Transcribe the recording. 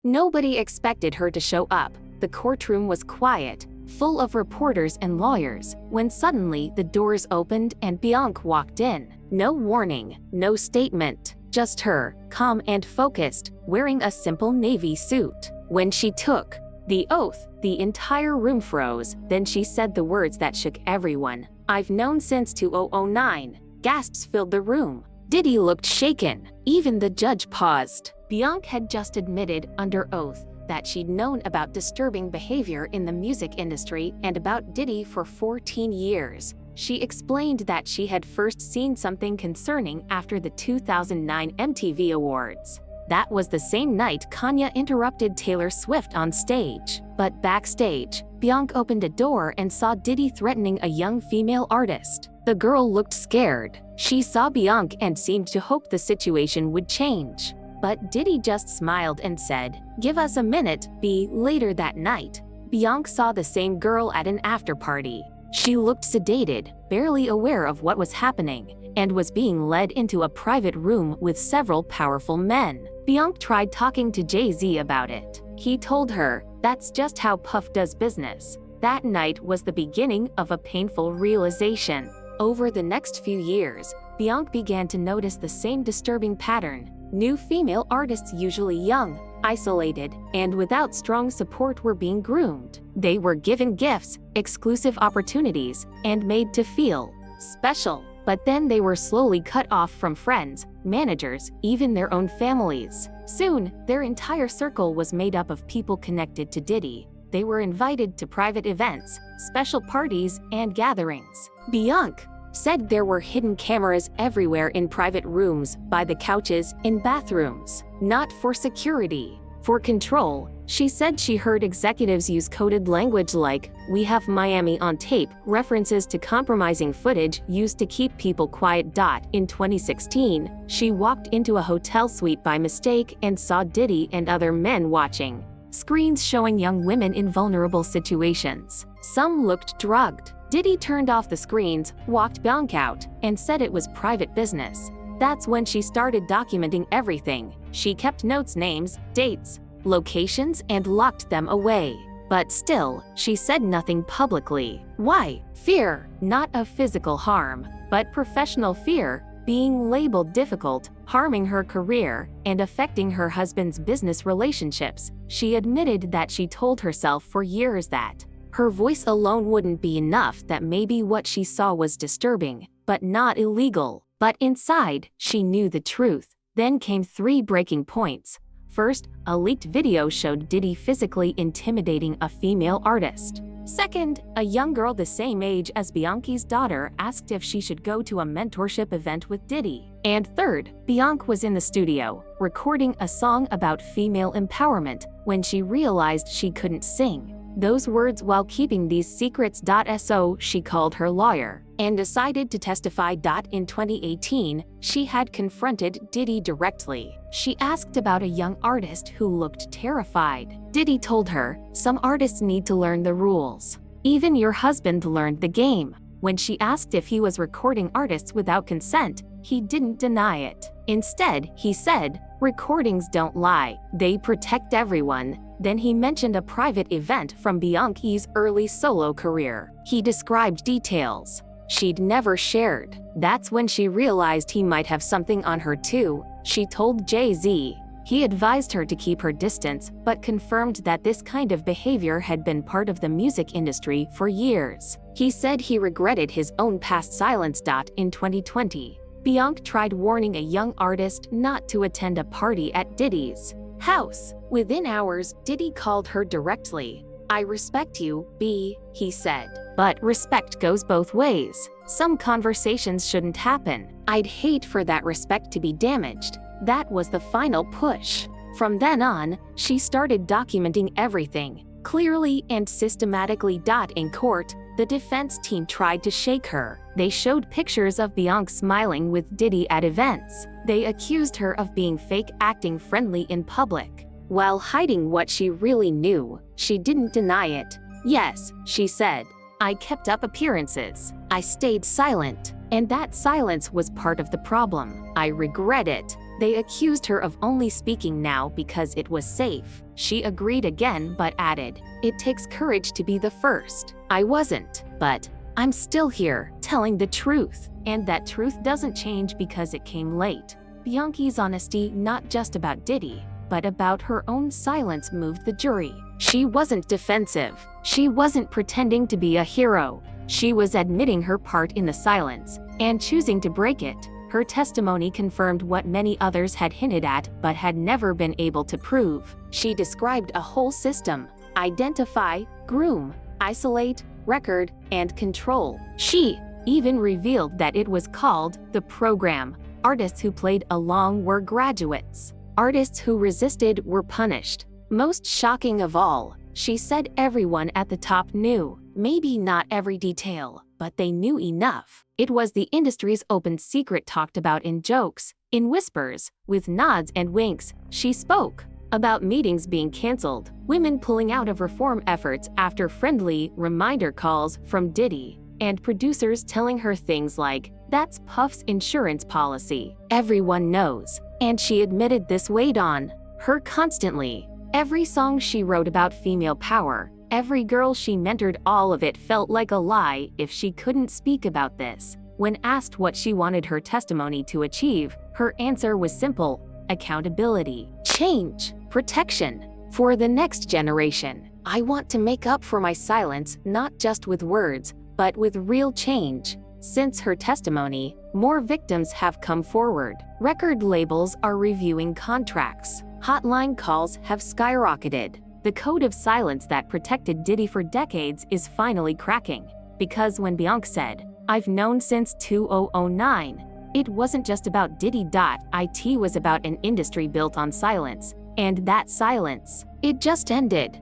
Nobody expected her to show up. The courtroom was quiet, full of reporters and lawyers, when suddenly the doors opened and Beyoncé walked in. No warning, no statement, just her, calm and focused, wearing a simple navy suit. When she took the oath, the entire room froze. Then she said the words that shook everyone. "I've known since 2009. Gasps filled the room. Diddy looked shaken. Even the judge paused. Beyoncé had just admitted under oath that she'd known about disturbing behavior in the music industry and about Diddy for 14 years. She explained that she had first seen something concerning after the 2009 MTV Awards. That was the same night Kanye interrupted Taylor Swift on stage. But backstage, Beyoncé opened a door and saw Diddy threatening a young female artist. The girl looked scared. She saw Beyoncé and seemed to hope the situation would change. But Diddy just smiled and said, "Give us a minute." Later that night, Beyoncé saw the same girl at an after-party. She looked sedated, barely aware of what was happening, and was being led into a private room with several powerful men. Beyoncé tried talking to Jay-Z about it. He told her, "That's just how Puff does business." That night was the beginning of a painful realization. Over the next few years, Beyoncé began to notice the same disturbing pattern. New female artists, usually young, isolated, and without strong support, were being groomed. They were given gifts, exclusive opportunities, and made to feel special. But then they were slowly cut off from friends, managers, even their own families. Soon, their entire circle was made up of people connected to Diddy. They were invited to private events, special parties, and gatherings. Beyoncé said there were hidden cameras everywhere, in private rooms, by the couches, in bathrooms. Not for security, for control. She said she heard executives use coded language like, "We have Miami on tape," references to compromising footage used to keep people quiet. In 2016, she walked into a hotel suite by mistake and saw Diddy and other men watching screens showing young women in vulnerable situations. Some looked drugged. Diddy turned off the screens, walked Beyoncé out, and said it was private business. That's when she started documenting everything. She kept notes, names, dates, locations, and locked them away. But still, she said nothing publicly. Why? Fear, not of physical harm, but professional fear, being labeled difficult, harming her career, and affecting her husband's business relationships. She admitted that she told herself for years that her voice alone wouldn't be enough, that maybe what she saw was disturbing, but not illegal. But inside, she knew the truth. Then came 3 breaking points. First, a leaked video showed Diddy physically intimidating a female artist. Second, a young girl the same age as Beyoncé's daughter asked if she should go to a mentorship event with Diddy. And third, Beyoncé was in the studio, recording a song about female empowerment, when she realized she couldn't sing those words while keeping these secrets. So she called her lawyer and decided to testify. In 2018, she had confronted Diddy directly. She asked about a young artist who looked terrified. Diddy told her, "Some artists need to learn the rules. Even your husband learned the game." When she asked if he was recording artists without consent, he didn't deny it. Instead, he said, "Recordings don't lie. They protect everyone." Then he mentioned a private event from Beyoncé's early solo career. He described details she'd never shared. That's when she realized he might have something on her too. She told Jay-Z. He advised her to keep her distance, but confirmed that this kind of behavior had been part of the music industry for years. He said he regretted his own past silence. In 2020, Beyoncé tried warning a young artist not to attend a party at Diddy's house. Within hours, Diddy called her directly. "I respect you, B," he said. "But respect goes both ways. Some conversations shouldn't happen. I'd hate for that respect to be damaged." That was the final push. From then on, she started documenting everything, clearly and systematically. In court, the defense team tried to shake her. They showed pictures of Beyoncé smiling with Diddy at events. They accused her of being fake, acting friendly in public, while hiding what she really knew. She didn't deny it. "Yes," she said, "I kept up appearances. I stayed silent. And that silence was part of the problem. I regret it." They accused her of only speaking now because it was safe. She agreed again but added, "It takes courage to be the first. I wasn't, but I'm still here, telling the truth. And that truth doesn't change because it came late." Bianchi's honesty, not just about Diddy, but about her own silence, moved the jury. She wasn't defensive. She wasn't pretending to be a hero. She was admitting her part in the silence and choosing to break it. Her testimony confirmed what many others had hinted at but had never been able to prove. She described a whole system: identify, groom, isolate, record, and control. She even revealed that it was called the program. Artists who played along were graduates. Artists who resisted were punished. Most shocking of all, she said everyone at the top knew. Maybe not every detail, but they knew enough. It was the industry's open secret, talked about in jokes, in whispers, with nods and winks. She spoke about meetings being canceled, women pulling out of reform efforts after friendly reminder calls from Diddy, and producers telling her things like, "That's Puff's insurance policy." Everyone knows, and she admitted this weighed on her constantly. Every song she wrote about female power, every girl she mentored, all of it felt like a lie if she couldn't speak about this. When asked what she wanted her testimony to achieve, her answer was simple: accountability, change, protection. For the next generation, "I want to make up for my silence, not just with words, but with real change." Since her testimony, more victims have come forward. Record labels are reviewing contracts. Hotline calls have skyrocketed. The code of silence that protected Diddy for decades is finally cracking. Because when Beyoncé said, "I've known since 2009, it wasn't just about Diddy. It was about an industry built on silence. And that silence, it just ended.